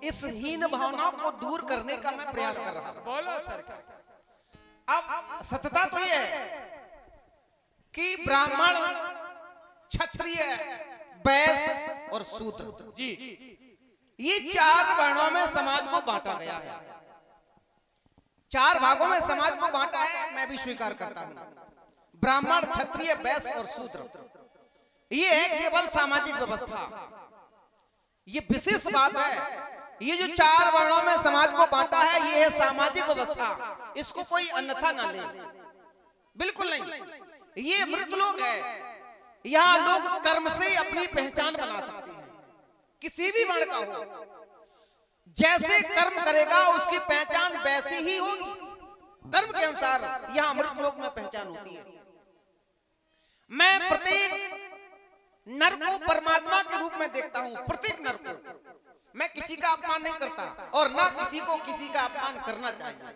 इस हीन भावनाओं को दूर करने का मैं प्रयास कर रहा हूं। बोलो सर। अब सत्यता तो यह है कि ब्राह्मण, क्षत्रिय, वैश्य और शूद्र जी ये 4 वर्णों में समाज को बांटा गया है। 4 भागों में समाज को बांटा है, मैं भी स्वीकार करता हूं। ब्राह्मण, क्षत्रिय, वैश्य और शूद्र ये है केवल सामाजिक व्यवस्था। ये विशेष बात है। ये जो 4 वर्णों में समाज को बांटा है, ये है सामाजिक व्यवस्था। इसको कोई अन्यथा ना ले, बिल्कुल नहीं। ये मृत लोग है। यहाँ लोग कर्म से अपनी पहचान बना सकते हैं, किसी भी वर्ण का हो। जैसे कर्म करेगा उसकी पहचान वैसी ही होगी। कर्म के अनुसार यहाँ मृत लोक में पहचान होती है। मैं प्रत्येक नर को परमात्मा के रूप में देखता हूं। प्रत्येक नर को मैं किसी का अपमान नहीं करता और ना किसी को किसी का अपमान करना चाहिए,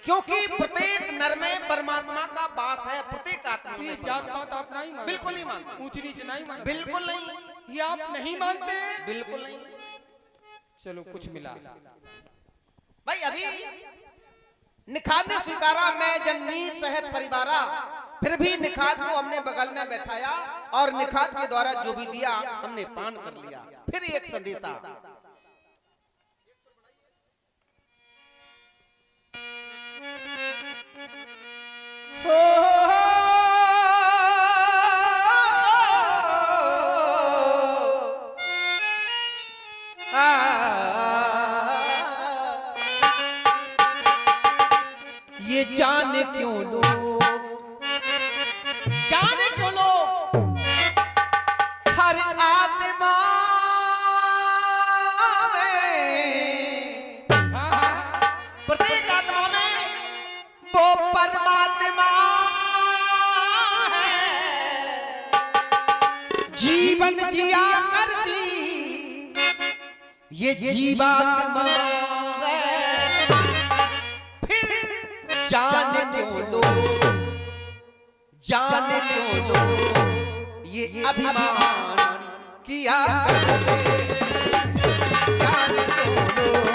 क्योंकि प्रत्येक नर में परमात्मा का वास है। प्रत्येक आत्मा में। जात पात आप नहीं मानते? बिल्कुल नहीं मानते। ऊंच नीच नहीं मानते? बिल्कुल नहीं। ये आप नहीं मानते? बिल्कुल नहीं। चलो कुछ मिला भाई। अभी निखात ने स्वीकारा, मैं जननी सहत परिवारा, फिर भी निखात को हमने बगल में बैठाया और निखात के द्वारा जो भी दिया हमने पान कर लिया। फिर एक संदेशा, ये जाने क्यों लोग, जाने क्यों लोग हर आत्मा में, प्रत्येक आत्मा में वो परमात्मा है। जीवन जिया करती ये जीवात्मा है। जाने क्यों लोग, जाने क्यों लोग ये अभिमान किया करते। जाने क्यों लोग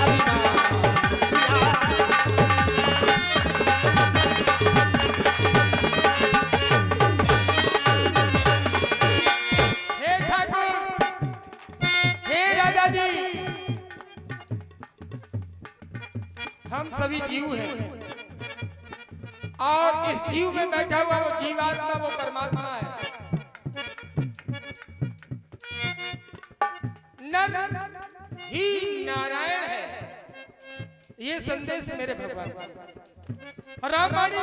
अभिमान किया करते। हे ठाकुर, हे राजा जी, हम सभी जीव हैं और इस जीव में बैठा हुआ वो जीवात्मा, वो परमात्मा है। नर ही नारायण है, ये संदेश मेरे भगवान का। रामवाणी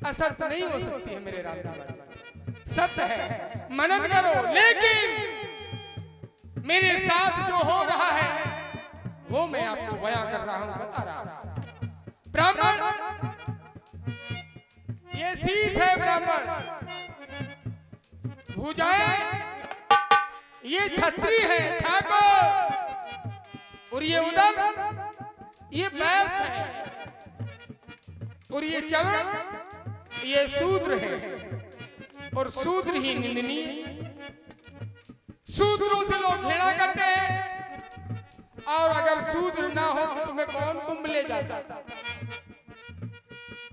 असत्य नहीं हो सकती है मेरे राम जी, सत्य है, मनन करो। लेकिन मेरे साथ जो हो रहा है वो मैं आपको बयां कर रहा हूं, बता रहा हूं। ब्राह्मण ये शीश है, ब्राह्मण भुजाएं ये छत्री है ठाकुर, और ये उदर ये वैश्य है, और ये चरण ये शूद्र है, और शूद्र ही निंदनीय। शूद्रों से लोग घृणा करते हैं, और अगर शूद्र ना हो तो तुम्हें कौन कुंभ ले जाता?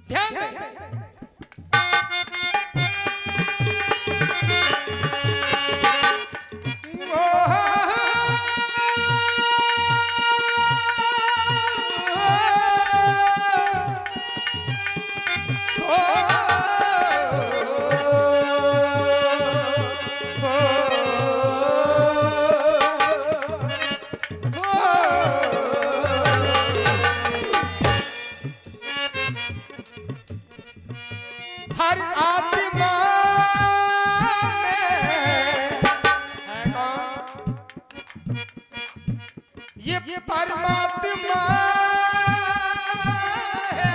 ध्यान दें। हर आत्मा में है कौन? ये परमात्मा है,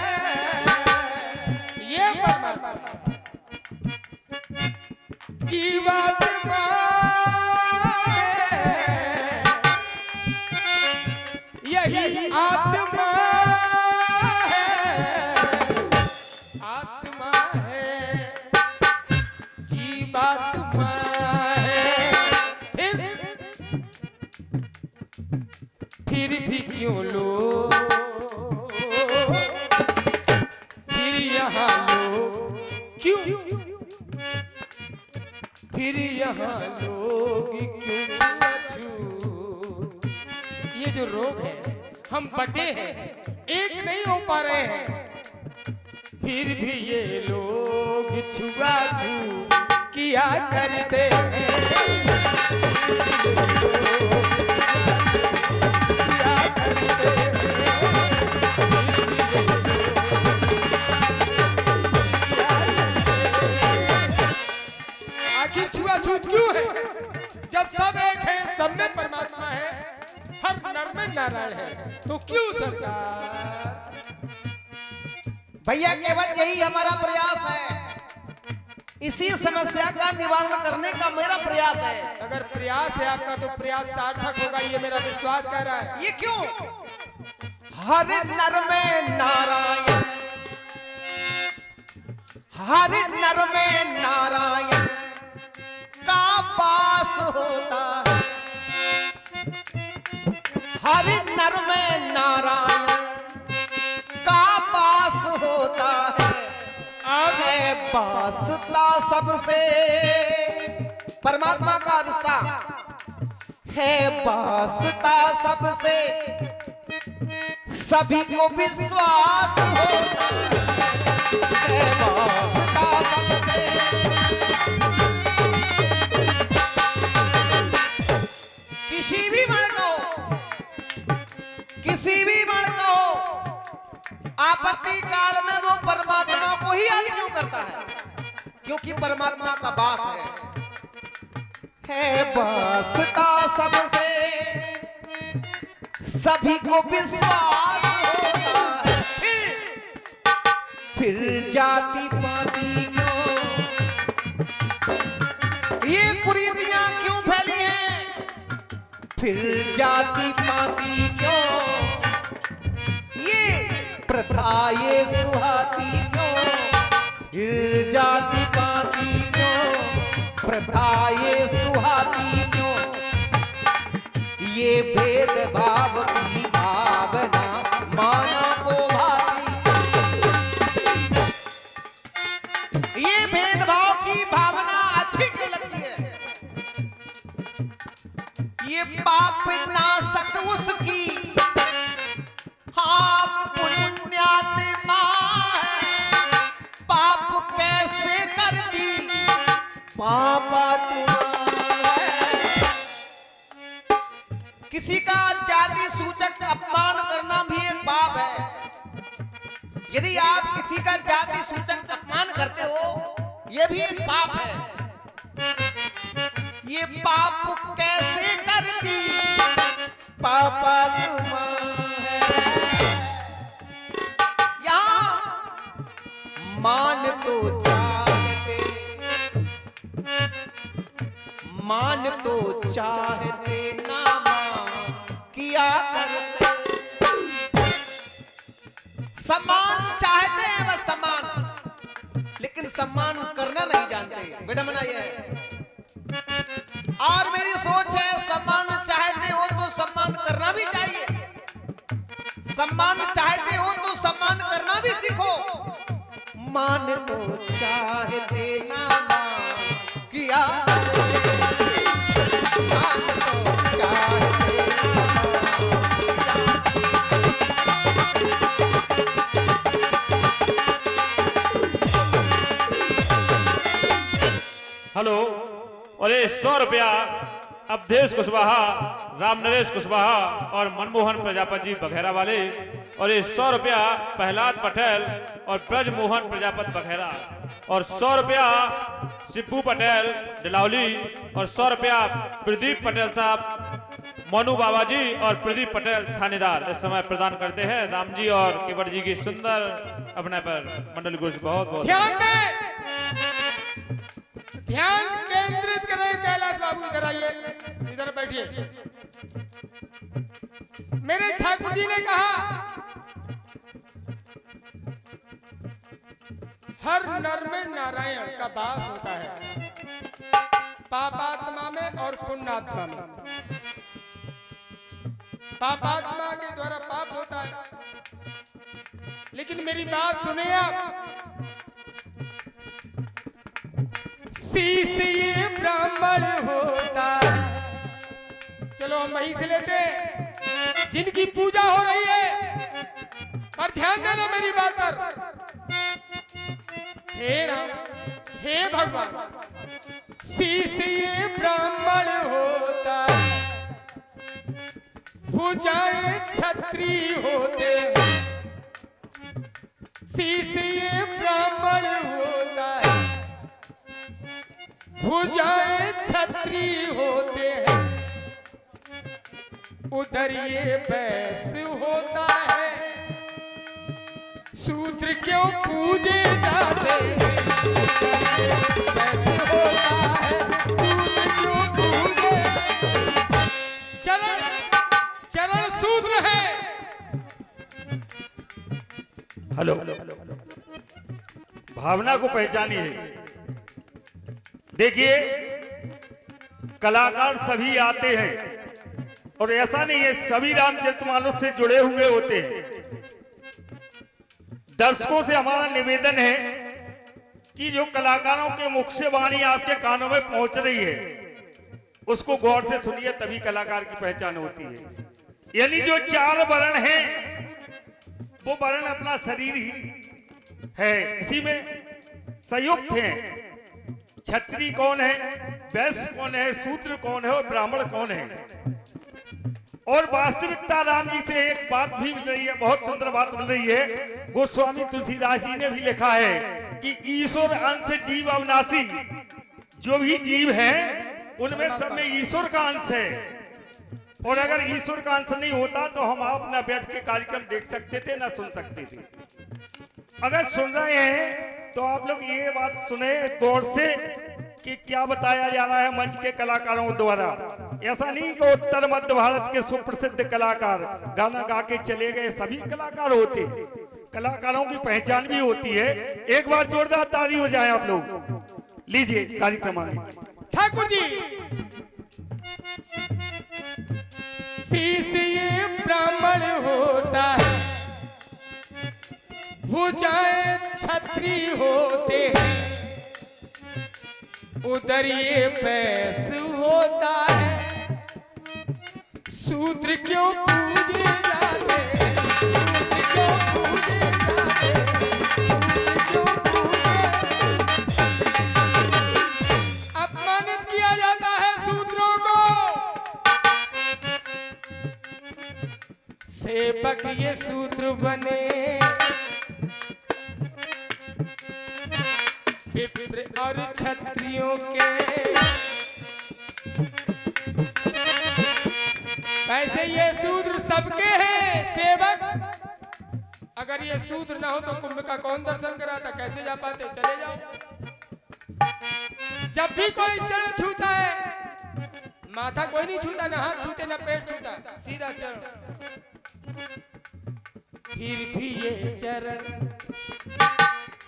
ये परमात्मा जीवात्मा में, यही आत्मा फिर भी क्यों लो, फिर यहाँ लोग क्यों, फिर यहाँ लोग क्यों छुआछूत। ये जो रोग है, हम बटे हैं, एक नहीं हो पा रहे हैं, फिर भी ये लोग छुआछूत किया करते हैं। आखिर छुआछूत क्यों है? जब सब एक है, सब में परमात्मा है, हर नर में नारायण है, तो क्यों सरकार? भैया केवल यही हमारा प्रयास है, इसी समस्या का निवारण करने का मेरा प्रयास है। अगर प्रयास है आपका तो प्रयास सार्थक होगा, ये मेरा विश्वास कह रहा है। ये क्यों? हर नर में नारायण, हर नर में नारायण का वास होता है। हर नर में नारायण का वास होता है। है वास्ता सबसे, परमात्मा का रिश्ता है वास्ता सबसे, सभी को विश्वास होता है वास्ता सबसे। किसी भी वर्ण का हो, किसी भी वर्ण का हो, आपत्ति काल में वो परमात्मा को ही याद क्यों करता है? क्योंकि परमात्मा का वास है वास्ता सबसे, सभी को विश्वास होता है। फिर जाति पाति क्यों, ये कुरीतियां क्यों फैली हैं? फिर जाति पाति क्यों, ये प्रथा ये सुहाती क्यों? फिर जाति पाति क्यों, प्रथा ये सुहाती क्यों? ये भेदभाव की भावना माना को भाती, ये भेदभाव की भावना अच्छी क्यों लगती है? ये पाप नाशक उसकी हाँ पुण्यात्मा है, पाप कैसे करती पापात्मा है। किसी का जाति सूचक अपमान करना भी एक पाप है। यदि आप किसी का जाति सूचक अपमान करते हो, यह भी एक पाप है। ये पाप कैसे करती पापात्मा है। मान तो चाहते, मान तो चाहते ना मान किया करते। सम्मान चाहते हैं बस सम्मान, लेकिन सम्मान करना नहीं जानते। विडंबना यह है। और मेरी सोच है सम्मान चाहते हो तो सम्मान करना भी चाहिए। सम्मान चाहते हो तो सम्मान करना भी सीखो। मान तो चाहते ना मान किया करते, मान तो चाहते हेलो, और ये 100 रुपया अवधेश कुशवाहा, राम नरेश कुशवाहा और मनमोहन प्रजापति जी बघेरा वाले, और ये 100 रुपया प्रहलाद पटेल और ब्रजमोहन प्रजापति बघेरा, और 100 रुपया शिबू पटेल डिलावली, और 100 रुपया प्रदीप पटेल साहब मोनू बाबा जी और प्रदीप पटेल थानेदार इस समय प्रदान करते हैं। राम जी और केवट जी की सुंदर अभिनय पर मंडल गुरु बहुत बहुत ध्यान केंद्रित करें। कैलाश बाबू इधर आइए, इधर बैठिए। मेरे ठाकुर जी ने कहा हर नर में नारायण का वास होता है, पापात्मा में और पुण्यात्मा में। पापात्मा के द्वारा पाप होता है। लेकिन मेरी बात सुने आप, शीश ये ब्राह्मण होता है। चलो हम वहीं से लेते हैं जिनकी पूजा हो रही है, पर ध्यान देना मेरी बात पर। हे राम, हे भगवान, शीश ये ब्राह्मण होता है, भुजाएं छत्री होते, शीश ये ब्राह्मण होता है, भुजाएं छत्री होते हैं, उधर ये बैस होता है, शूद्र क्यों पूजे जाते, बैस होता है, शूद्र क्यों पूजे, चरण चरण शूद्र है। हेलो, भावना को पहचानिए। देखिए, कलाकार सभी आते हैं और ऐसा नहीं है सभी रामचरितमानस से जुड़े हुए होते हैं। दर्शकों से हमारा निवेदन है कि जो कलाकारों के मुख से वाणी आपके कानों में पहुंच रही है उसको गौर से सुनिए, तभी कलाकार की पहचान होती है। यानी जो 4 वर्ण हैं वो वर्ण अपना शरीर ही है, इसी में संयुक्त हैं। क्षत्रिय कौन है, वैश्य कौन है, शूद्र कौन है और ब्राह्मण कौन है। और वास्तविकता राम जी से एक बात भी मिल रही है, बहुत सुंदर बात मिल रही है। गोस्वामी तुलसीदास जी ने भी लिखा है कि ईश्वर अंश जीव अविनाशी, जो भी जीव है उनमें सब में ईश्वर का अंश है। और अगर ईश्वर का अंश नहीं होता तो हम आप ना बैठ के कार्यक्रम देख सकते थे ना सुन सकते थे। अगर सुन रहे हैं तो आप लोग ये बात सुने गौर से कि क्या बताया जा रहा है मंच के कलाकारों द्वारा। ऐसा नहीं कि उत्तर मध्य भारत के सुप्रसिद्ध कलाकार गाना गा के चले गए, सभी कलाकार होते हैं, कलाकारों की पहचान भी होती है। एक बार जोरदार ताली हो जाए आप लोग। लीजिए कार्यक्रम आगे। ठाकुर जी, शीश ये ब्राह्मण होता है, भुजाएं छत्री होते हैं, उधर ये बैस होता है, शूद्र क्यों पूजे जाते, शूद्र क्यों पूजे जाते, शूद्र क्यों पूजे, अपमानित किया जाता है शूद्रों को। सेवक ये शूद्र बने, विप्र और क्षत्रियों के, वैसे ये शूद्र सबके हैं सेवक। अगर ये शूद्र ना हो तो कुंभ का कौन दर्शन कराता, कैसे जा पाते? चले जाओ। जब भी कोई चरण छूता है, माथा कोई नहीं छूता, ना हाथ छूते ना पेट छूता, सीधा चरण। फिर भी ये चरण,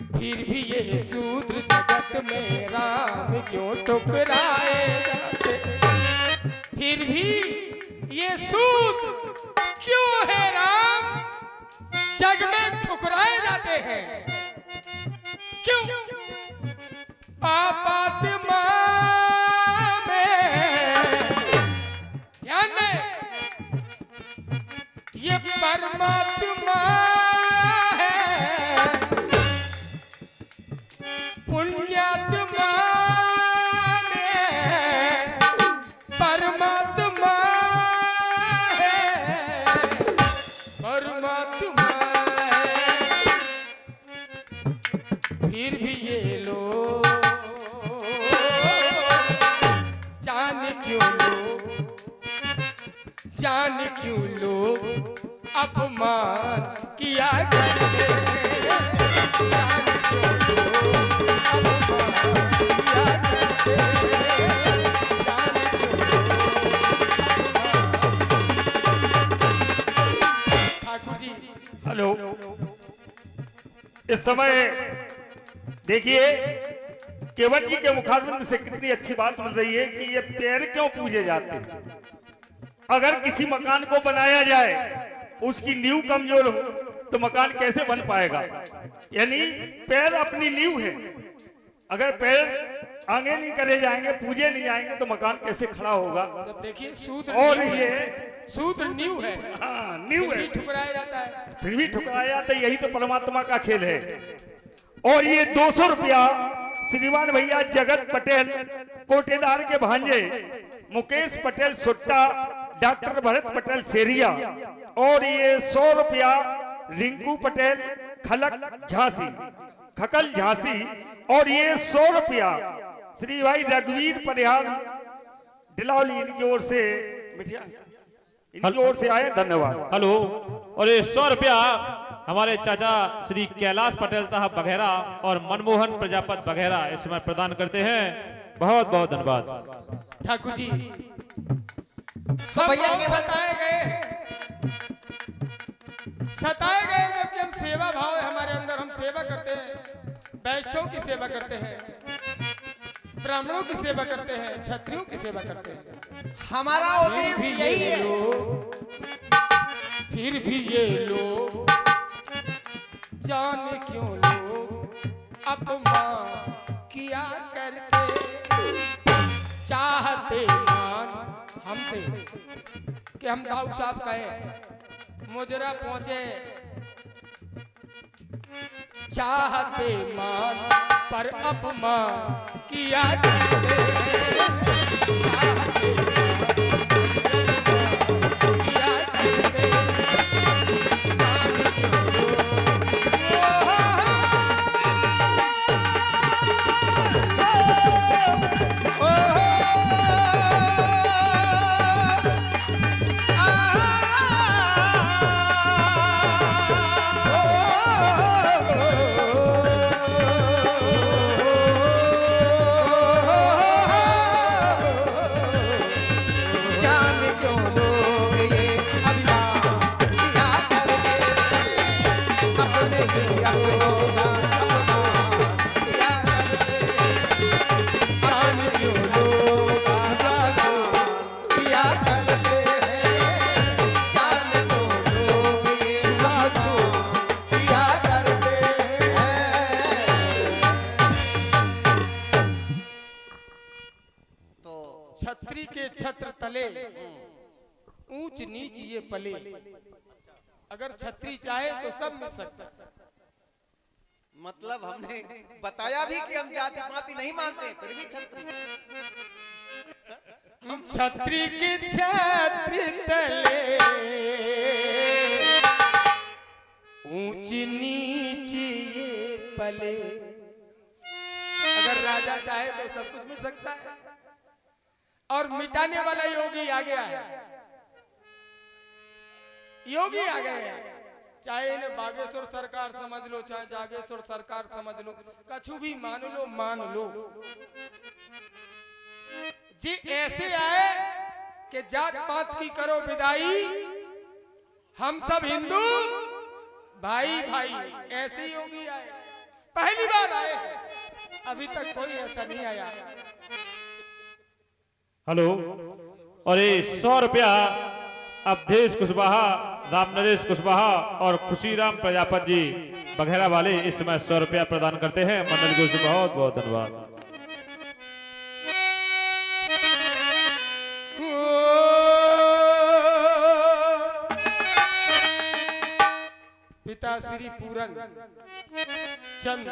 फिर भी ये शूद्र जगत में राम क्यों ठुकराए जाते, फिर भी ये शूद्र क्यों है राम जग में ठुकराए जाते हैं, क्यों? पापात्मा में ध्यान दें, ये परमात्मा है, पुण्यात्मा में परमात्मा है, परमात्मा है। फिर भी ये लोग जान क्यों लोग अपमान किया करते हैं, जान क्यों लोग अपमान किया करते हैं, जान क्यों लोग अपमान। ठाकुर जी, हेलो, इस समय देखिए केवट जी के मुखारबिंद से कितनी अच्छी बात मिल रही है कि ये पैर क्यों पूजे जाते हैं। अगर किसी मकान को बनाया जाए उसकी नींव कमजोर हो तो मकान कैसे बन पाएगा। यानी पैर अपनी नींव है, अगर पैर आगे नहीं करे जाएंगे, पूजे नहीं आएंगे तो मकान कैसे खड़ा होगा। जब देखिए सूत्र और नींव है। ये सूत्र नींव है, हाँ नींव फिर है, भी ठुकराया जाता है। फिर भी ठुकराया जाता है। यही तो परमात्मा का खेल है। और ये 200 रुपया श्रीमान भैया जगत पटेल कोटेदार के भांजे मुकेश पटेल सुट्टा, डॉक्टर भरत पटेल सेरिया, और ये 100 रुपया रिंकू पटेल खलक झांसी खकल झांसी, और ये 100 रुपया श्री भाई रघुवीर परिहार डिलौली, इनकी ओर से बिटिया इनकी ओर से आए, धन्यवाद। हेलो। और ये 100 रुपया हमारे चाचा श्री कैलाश पटेल साहब बघेरा और मनमोहन प्रजापत बघेरा इस समय प्रदान करते हैं। बहुत बहुत धन्यवाद। ठाकुर जी, तो भैया हम केवल सताए गए जबकि हम सेवा भाव है हमारे अंदर, हम सेवा करते हैं, वैश्यों की सेवा करते हैं, ब्राह्मणों की सेवा करते हैं, क्षत्रियों की सेवा करते हैं। हमारा उद्देश्य यही है। फिर भी ये लोग जाने क्यों लोग अपमान किया करते, चाहते मान हमसे कि हम दाऊ साहब कहें मुजरा पहुंचे, चाहते मान पर अपमान किया करते हैं, चाहते मान किया करते हैं, जाने क्यों जाने क्यों लोग ये अभिमान किया करते, अपने ही अपनों का अपमान किया करते, जाने क्यों लोग अभिमान किया करते हैं, जाने क्यों लोग ये छुआछूत किया करते हैं। तो छत्री के छत्र तले ऊंच नीच ये पले, अगर छत्री चाहे तो सब मिट सकता है। मतलब हमने बताया भी कि हम जाति पाति नहीं मानते, फिर भी छत्र हम छत्री के छत्र तले ऊंच नीच ये पले, अगर राजा चाहे तो सब कुछ मिट सकता है। और मिटाने वाला योगी आ गया है, योगी आ गए हैं। चाहे इन्हें बागेश्वर सरकार समझ लो, चाहे जागेश्वर सरकार समझ लो, कछु भी मान लो। जी ऐसे आए कि जात पात की करो विदाई, हम सब हिंदू भाई भाई, ऐसे योगी आए, पहली बार आए हैं, अभी तक कोई ऐसा नहीं आया। हेलो। और ये 100 रुपया अवधेश कुशवाहा, राम नरेश कुशवाहा और खुशीराम प्रजापति जी बघेरा वाले इस समय 100 रुपया प्रदान करते हैं। मंडल को से बहुत बहुत धन्यवाद। पिता श्री पूरन चंद